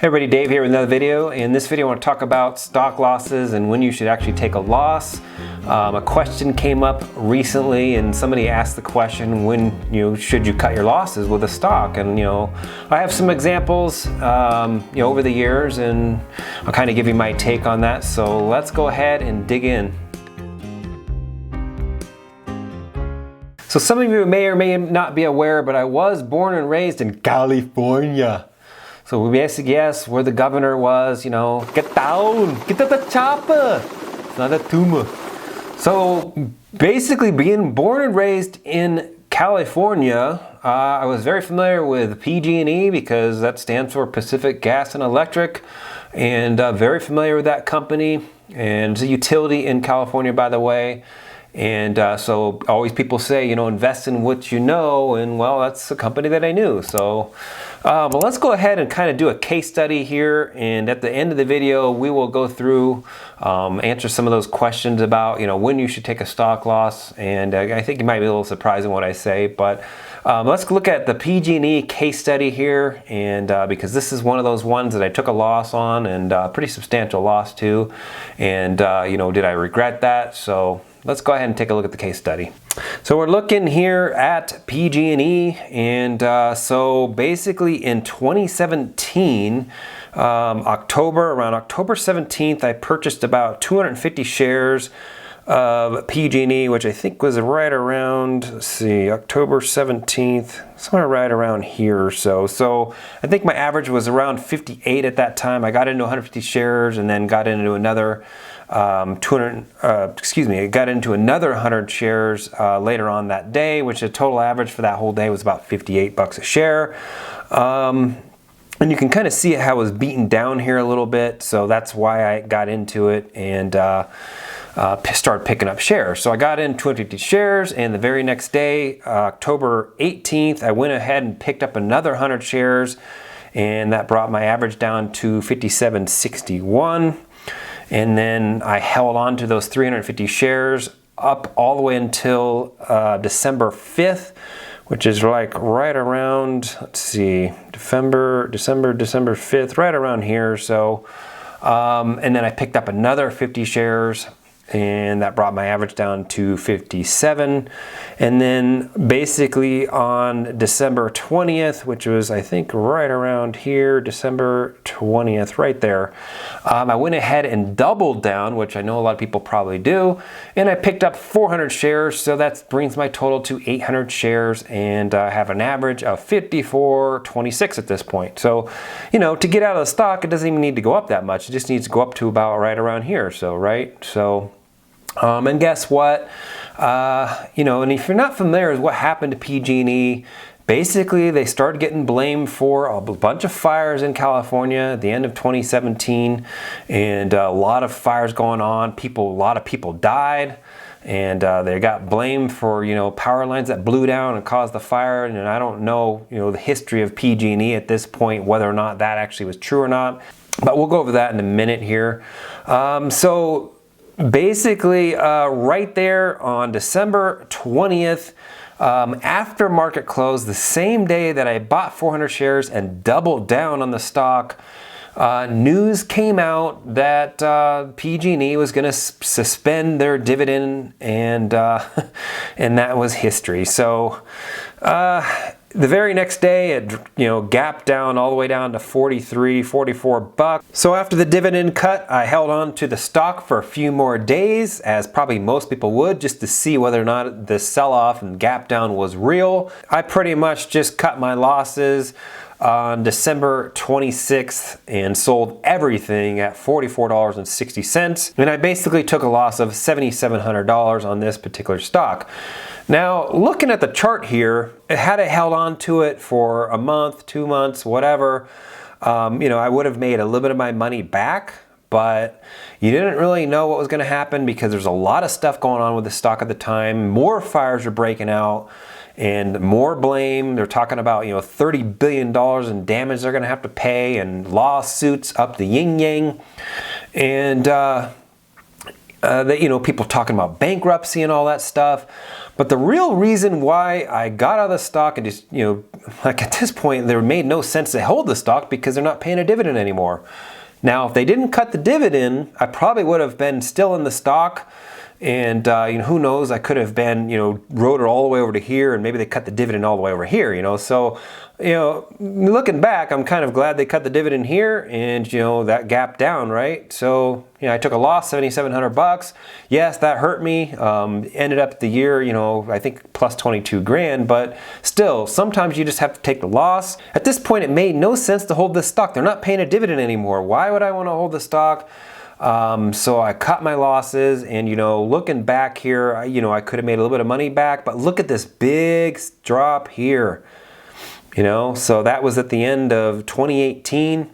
Hey everybody, Dave here with another video. In this video I want to talk about stock losses and when you should actually take a loss. A question came up recently and somebody asked the question, when should you cut your losses with a stock? And I have some examples over the years, and I'll kind of give you my take on that. So let's go ahead and dig in. So some of you may or may not be aware, but I was born and raised in California. So we basically guess where the governor was, get down, get to the chopper. It's not a tumor. So basically being born and raised in California, I was very familiar with PG&E because that stands for Pacific Gas and Electric, and very familiar with that company. And it's a utility in California, by the way. And so always people say, invest in what you know, and well, that's a company that I knew. So but let's go ahead and kind of do a case study here, and at the end of the video we will go through, answer some of those questions about when you should take a stock loss. And I think you might be a little surprised in what I say, but let's look at the PG&E case study here, and because this is one of those ones that I took a loss on, and a pretty substantial loss too. And did I regret that? So let's go ahead and take a look at the case study. So we're looking here at PG&E, and so basically in 2017, around October 17th, I purchased about 250 shares of PG&E, which I think was right around, let's see, October 17th, somewhere right around here or so. So I think my average was around 58 at that time. I got into 150 shares and then got into another I got into another 100 shares later on that day, which the total average for that whole day was about 58 bucks a share. And you can kind of see how it was beaten down here a little bit, so that's why I got into it and started picking up shares. So I got in 250 shares, and the very next day, October 18th, I went ahead and picked up another 100 shares, and that brought my average down to 57.61. And then I held on to those 350 shares up all the way until December 5th, which is like right around, let's see, December 5th, right around here. So, and then I picked up another 50 shares, and that brought my average down to 57. And then basically on December 20th, which was I think right around here, December 20th, right there, I went ahead and doubled down, which I know a lot of people probably do, and I picked up 400 shares. So that brings my total to 800 shares, and I have an average of 54.26 at this point. So, to get out of the stock, it doesn't even need to go up that much. It just needs to go up to about right around here. So, right? So, and guess what? And if you're not familiar with what happened to PG&E, basically they started getting blamed for a bunch of fires in California at the end of 2017, and a lot of fires going on. A lot of people died, and they got blamed for power lines that blew down and caused the fire. And I don't know the history of PG&E at this point, whether or not that actually was true or not, but we'll go over that in a minute here. So basically, right there on December 20th, after market close, the same day that I bought 400 shares and doubled down on the stock, news came out that PG&E was going to suspend their dividend, and and that was history. So the very next day, it gapped down all the way down to 44 bucks. So after the dividend cut, I held on to the stock for a few more days, as probably most people would, just to see whether or not the sell-off and gap down was real. I pretty much just cut my losses on December 26th and sold everything at $44.60. And I basically took a loss of $7,700 on this particular stock. Now, looking at the chart here, had I held on to it for a month, 2 months, whatever, I would have made a little bit of my money back, but you didn't really know what was going to happen because there's a lot of stuff going on with the stock at the time. More fires are breaking out and more blame. They're talking about, $30 billion in damage they're going to have to pay, and lawsuits up the yin yang. And that, you know, people talking about bankruptcy and all that stuff. But the real reason why I got out of the stock and just, you know, like at this point, there made no sense to hold the stock because they're not paying a dividend anymore. Now, if they didn't cut the dividend, I probably would have been still in the stock. And, you know, who knows, I could have been, you know, rode it all the way over to here, and maybe they cut the dividend all the way over here, you know. So, you know, looking back, I'm kind of glad they cut the dividend here and, you know, that gap down, right? So, you know, I took a loss, $7,700. Yes, that hurt me. Ended up the year, you know, I think plus 22 grand, but still, sometimes you just have to take the loss. At this point, it made no sense to hold this stock. They're not paying a dividend anymore. Why would I want to hold the stock? So I cut my losses, and, you know, looking back here, you know, I could have made a little bit of money back, but look at this big drop here, you know. So that was at the end of 2018.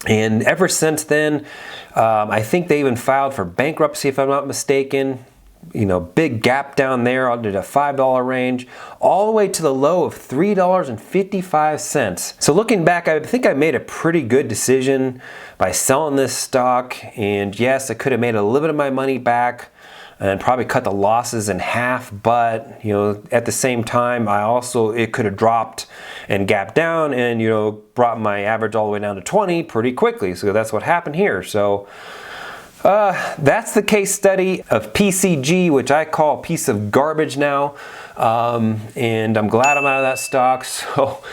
And ever since then, I think they even filed for bankruptcy, if I'm not mistaken. You know, big gap down there under the $5 range, all the way to the low of $3.55. So looking back, I think I made a pretty good decision by selling this stock. And yes, I could have made a little bit of my money back and probably cut the losses in half, but, you know, at the same time, it could have dropped and gapped down and, you know, brought my average all the way down to 20 pretty quickly. So that's what happened here. So that's the case study of PCG, which I call a piece of garbage now. And I'm glad I'm out of that stock. So,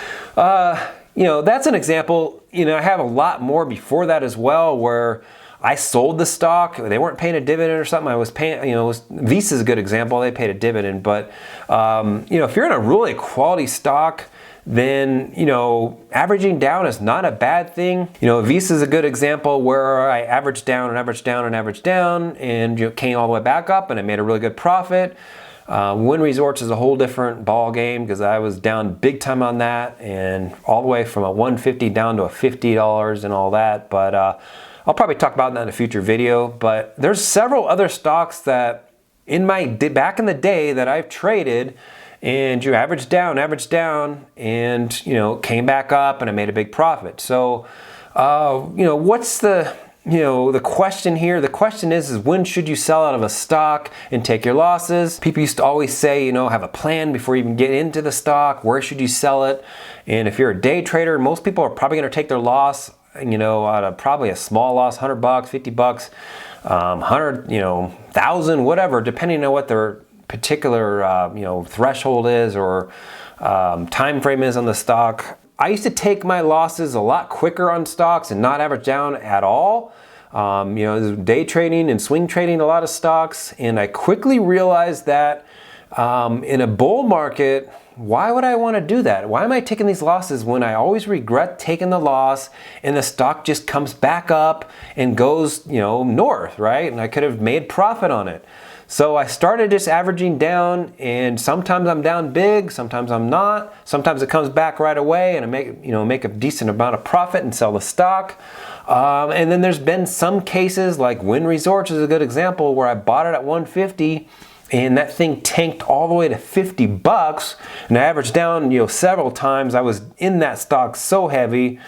you know, that's an example. You know, I have a lot more before that as well, where I sold the stock. They weren't paying a dividend or something. I was paying, you know, Visa's a good example. They paid a dividend. But, you know, if you're in a really quality stock, then, you know, averaging down is not a bad thing. You know, Visa is a good example where I averaged down and averaged down and averaged down, and, you know, came all the way back up, and I made a really good profit. Win Resorts is a whole different ball game because I was down big time on that, and all the way from a $150 down to a $50 and all that. But I'll probably talk about that in a future video. But there's several other stocks that back in the day that I've traded, and you average down, and, you know, came back up, and I made a big profit. So, you know, what's the question here? The question is when should you sell out of a stock and take your losses? People used to always say, you know, have a plan before you even get into the stock. Where should you sell it? And if you're a day trader, most people are probably going to take their loss, you know, out of probably a small loss, $100, $50, 100, you know, 1,000, whatever, depending on what their particular you know, threshold is or time frame is on the stock. I used to take my losses a lot quicker on stocks and not average down at all. You know, day trading and swing trading a lot of stocks, and I quickly realized that in a bull market, why would I want to do that? Why am I taking these losses when I always regret taking the loss and the stock just comes back up and goes, you know, north, right? And I could have made profit on it. So I started just averaging down, and sometimes I'm down big, sometimes I'm not. Sometimes it comes back right away, and I make a decent amount of profit and sell the stock. And then there's been some cases, like Win Resorts is a good example, where I bought it at 150, and that thing tanked all the way to $50, and I averaged down, you know, several times. I was in that stock so heavy,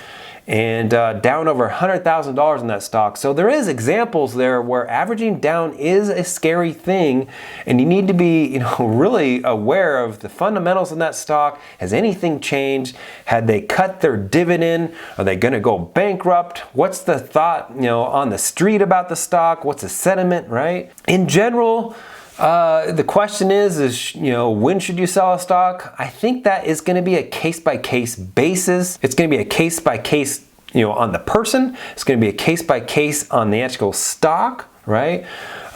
and down over $100,000 in that stock. So there is examples there where averaging down is a scary thing, and you need to be, you know, really aware of the fundamentals in that stock. Has anything changed? Had they cut their dividend? Are they going to go bankrupt? What's the thought, you know, on the street about the stock? What's the sentiment, right? In general, the question is, you know, when should you sell a stock? I think that is going to be a case-by-case basis. It's going to be a case-by-case, you know, on the person. It's going to be a case-by-case on the actual stock, right?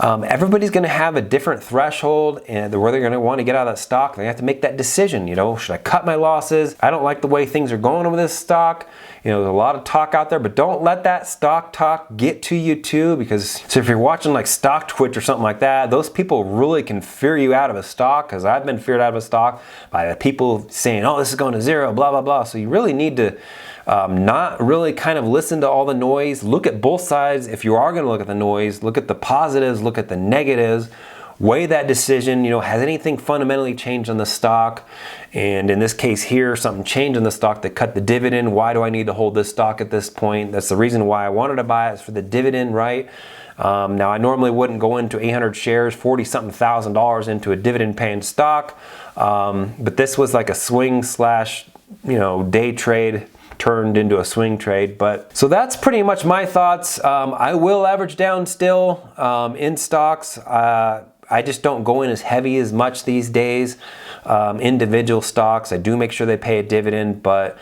Everybody's going to have a different threshold and where they're going to want to get out of that stock. They have to make that decision. You know, should I cut my losses? I don't like the way things are going with this stock. You know, there's a lot of talk out there, but don't let that stock talk get to you too, because so if you're watching like Stock Twitch or something like that, those people really can fear you out of a stock, because I've been feared out of a stock by the people saying, oh, this is going to zero, blah, blah, blah. So you really need to not really kind of listen to all the noise. Look at both sides. If you are going to look at the noise, look at the positives, look at the negatives. weigh that decision. You know, has anything fundamentally changed on the stock? And in this case here, something changed in the stock that cut the dividend. Why do I need to hold this stock at this point? That's the reason why I wanted to buy it, is for the dividend, right? Now I normally wouldn't go into 800 shares, 40-something thousand dollars into a dividend paying stock. But this was like a swing slash, you know, day trade turned into a swing trade. But so that's pretty much my thoughts. I will average down still in stocks. I just don't go in as heavy as much these days. Individual stocks, I do make sure they pay a dividend, but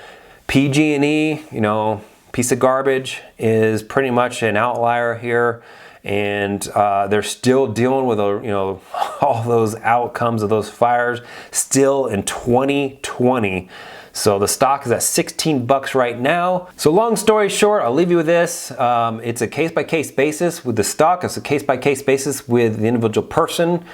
PG&E, you know, piece of garbage, is pretty much an outlier here. And they're still dealing with, you know, all those outcomes of those fires still in 2020. So the stock is at 16 bucks right now. So long story short, I'll leave you with this. It's a case-by-case basis with the stock. It's a case-by-case basis with the individual person.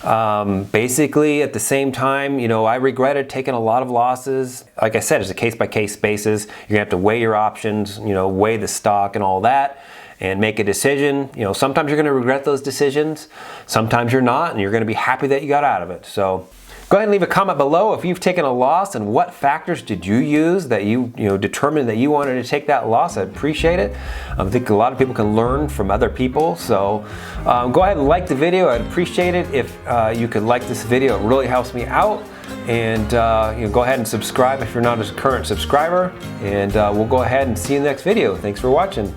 Basically, at the same time, you know, I regretted taking a lot of losses. Like I said, it's a case-by-case basis. You're gonna have to weigh your options, you know, weigh the stock and all that, and make a decision. You know, sometimes you're gonna regret those decisions. Sometimes you're not, and you're gonna be happy that you got out of it. So go ahead and leave a comment below if you've taken a loss, and what factors did you use that you determined that you wanted to take that loss. I'd appreciate it. I think a lot of people can learn from other people. So go ahead and like the video. I'd appreciate it if you could like this video. It really helps me out. And you know, go ahead and subscribe if you're not a current subscriber. And we'll go ahead and see you in the next video. Thanks for watching.